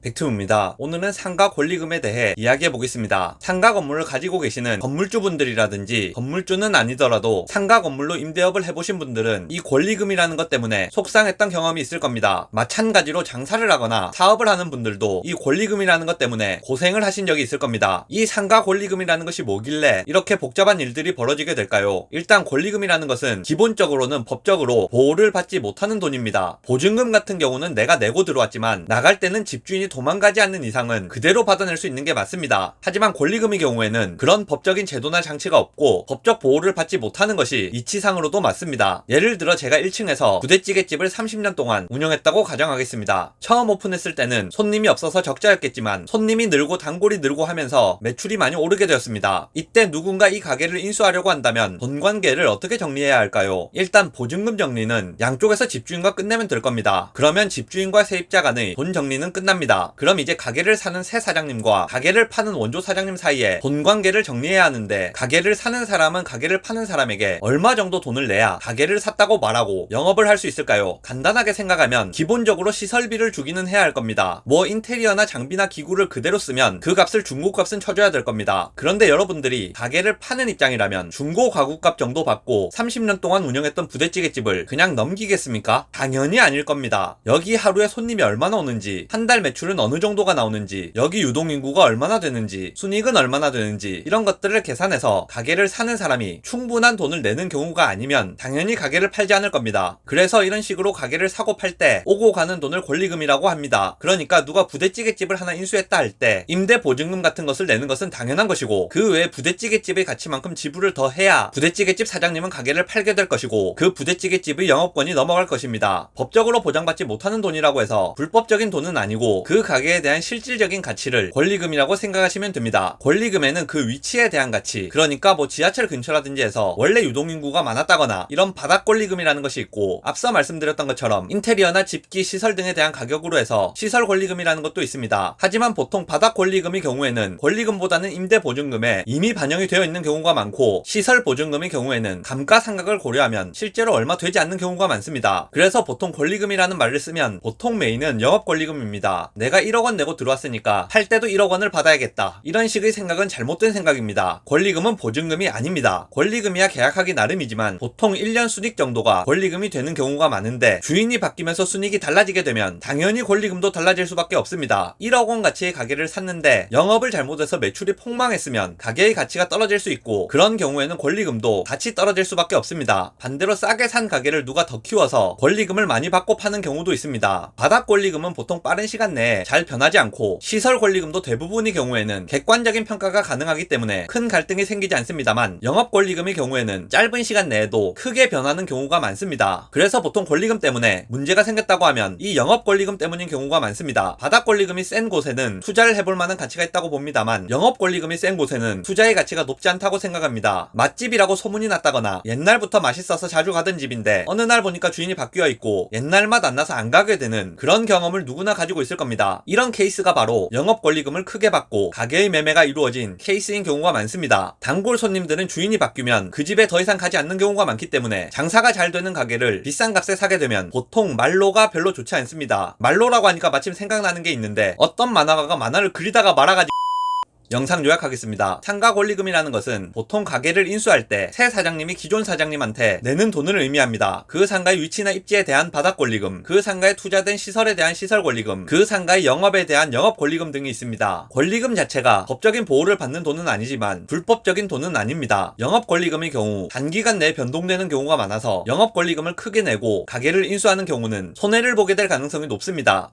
백투입니다. 오늘은 상가 권리금에 대해 이야기해 보겠습니다. 상가 건물을 가지고 계시는 건물주분들이라든지 건물주는 아니더라도 상가 건물로 임대업을 해보신 분들은 이 권리금이라는 것 때문에 속상했던 경험이 있을 겁니다. 마찬가지로 장사를 하거나 사업을 하는 분들도 이 권리금이라는 것 때문에 고생을 하신 적이 있을 겁니다. 이 상가 권리금이라는 것이 뭐길래 이렇게 복잡한 일들이 벌어지게 될까요? 일단 권리금이라는 것은 기본적으로는 법적으로 보호를 받지 못하는 돈입니다. 보증금 같은 경우는 내가 내고 들어왔지만 나갈 때는 집주인이 도망가지 않는 이상은 그대로 받아낼 수 있는 게 맞습니다. 하지만 권리금의 경우에는 그런 법적인 제도나 장치가 없고 법적 보호를 받지 못하는 것이 이치상으로도 맞습니다. 예를 들어 제가 1층에서 부대찌개집을 30년 동안 운영했다고 가정하겠습니다. 처음 오픈했을 때는 손님이 없어서 적자였겠지만 손님이 늘고 단골이 늘고 하면서 매출이 많이 오르게 되었습니다. 이때 누군가 이 가게를 인수하려고 한다면 돈 관계를 어떻게 정리해야 할까요? 일단 보증금 정리는 양쪽에서 집주인과 끝내면 될 겁니다. 그러면 집주인과 세입자 간의 돈 정리는 끝납니다. 그럼 이제 가게를 사는 새 사장님과 가게를 파는 원조 사장님 사이에 돈 관계를 정리해야 하는데, 가게를 사는 사람은 가게를 파는 사람에게 얼마 정도 돈을 내야 가게를 샀다고 말하고 영업을 할 수 있을까요? 간단하게 생각하면 기본적으로 시설비를 주기는 해야 할 겁니다. 뭐 인테리어나 장비나 기구를 그대로 쓰면 그 값을 중고값은 쳐줘야 될 겁니다. 그런데 여러분들이 가게를 파는 입장이라면 중고 가구값 정도 받고 30년 동안 운영했던 부대찌개집을 그냥 넘기겠습니까? 당연히 아닐 겁니다. 여기 하루에 손님이 얼마나 오는지, 한 달 매출은 어느 정도가 나오는지, 여기 유동인구가 얼마나 되는지, 순이익은 얼마나 되는지, 이런 것들을 계산해서 가게를 사는 사람이 충분한 돈을 내는 경우가 아니면 당연히 가게를 팔지 않을 겁니다. 그래서 이런 식으로 가게를 사고 팔 때 오고 가는 돈을 권리금이라고 합니다. 그러니까 누가 부대찌개집을 하나 인수했다 할 때 임대 보증금 같은 것을 내는 것은 당연한 것이고, 그 외에 부대찌개집의 가치만큼 지불을 더 해야 부대찌개집 사장님은 가게를 팔게 될 것이고, 그 부대찌개집의 영업권이 넘어갈 것입니다. 법적으로 보장받지 못하는 돈이라고 해서 불법적인 돈은 아니고 그 가게에 대한 실질적인 가치를 권리금이라고 생각하시면 됩니다. 권리금에는 그 위치에 대한 가치, 그러니까 뭐 지하철 근처라든지 해서 원래 유동인구가 많았다거나 이런 바닥 권리금이라는 것이 있고, 앞서 말씀드렸던 것처럼 인테리어나 집기, 시설 등에 대한 가격으로 해서 시설 권리금이라는 것도 있습니다. 하지만 보통 바닥 권리금의 경우에는 권리금보다는 임대 보증금에 이미 반영이 되어 있는 경우가 많고, 시설 보증금의 경우에는 감가상각을 고려하면 실제로 얼마 되지 않는 경우가 많습니다. 그래서 보통 권리금이라는 말을 쓰면 보통 메인은 영업 권리금입니다. 내가 1억 원 내고 들어왔으니까 팔 때도 1억 원을 받아야겠다, 이런 식의 생각은 잘못된 생각입니다. 권리금은 보증금이 아닙니다. 권리금이야 계약하기 나름이지만 보통 1년 순익 정도가 권리금이 되는 경우가 많은데, 주인이 바뀌면서 순익이 달라지게 되면 당연히 권리금도 달라질 수밖에 없습니다. 1억 원 가치의 가게를 샀는데 영업을 잘못해서 매출이 폭망했으면 가게의 가치가 떨어질 수 있고, 그런 경우에는 권리금도 같이 떨어질 수밖에 없습니다. 반대로 싸게 산 가게를 누가 더 키워서 권리금을 많이 받고 파는 경우도 있습니다. 바닥 권리금은 보통 빠른 시간 내에 잘 변하지 않고, 시설 권리금도 대부분의 경우에는 객관적인 평가가 가능하기 때문에 큰 갈등이 생기지 않습니다만, 영업 권리금의 경우에는 짧은 시간 내에도 크게 변하는 경우가 많습니다. 그래서 보통 권리금 때문에 문제가 생겼다고 하면 이 영업 권리금 때문인 경우가 많습니다. 바닥 권리금이 센 곳에는 투자를 해볼 만한 가치가 있다고 봅니다만, 영업 권리금이 센 곳에는 투자의 가치가 높지 않다고 생각합니다. 맛집이라고 소문이 났다거나 옛날부터 맛있어서 자주 가던 집인데 어느 날 보니까 주인이 바뀌어 있고 옛날 맛 안 나서 안 가게 되는 그런 경험을 누구나 가지고 있을 겁니다. 이런 케이스가 바로 영업 권리금을 크게 받고 가게의 매매가 이루어진 케이스인 경우가 많습니다. 단골 손님들은 주인이 바뀌면 그 집에 더 이상 가지 않는 경우가 많기 때문에 장사가 잘 되는 가게를 비싼 값에 사게 되면 보통 말로가 별로 좋지 않습니다. 말로라고 하니까 마침 생각나는 게 있는데, 어떤 만화가가 만화를 그리다가 말아가지고 영상 요약하겠습니다. 상가 권리금이라는 것은 보통 가게를 인수할 때 새 사장님이 기존 사장님한테 내는 돈을 의미합니다. 그 상가의 위치나 입지에 대한 바닥 권리금, 그 상가에 투자된 시설에 대한 시설 권리금, 그 상가의 영업에 대한 영업 권리금 등이 있습니다. 권리금 자체가 법적인 보호를 받는 돈은 아니지만 불법적인 돈은 아닙니다. 영업 권리금의 경우 단기간 내에 변동되는 경우가 많아서 영업 권리금을 크게 내고 가게를 인수하는 경우는 손해를 보게 될 가능성이 높습니다.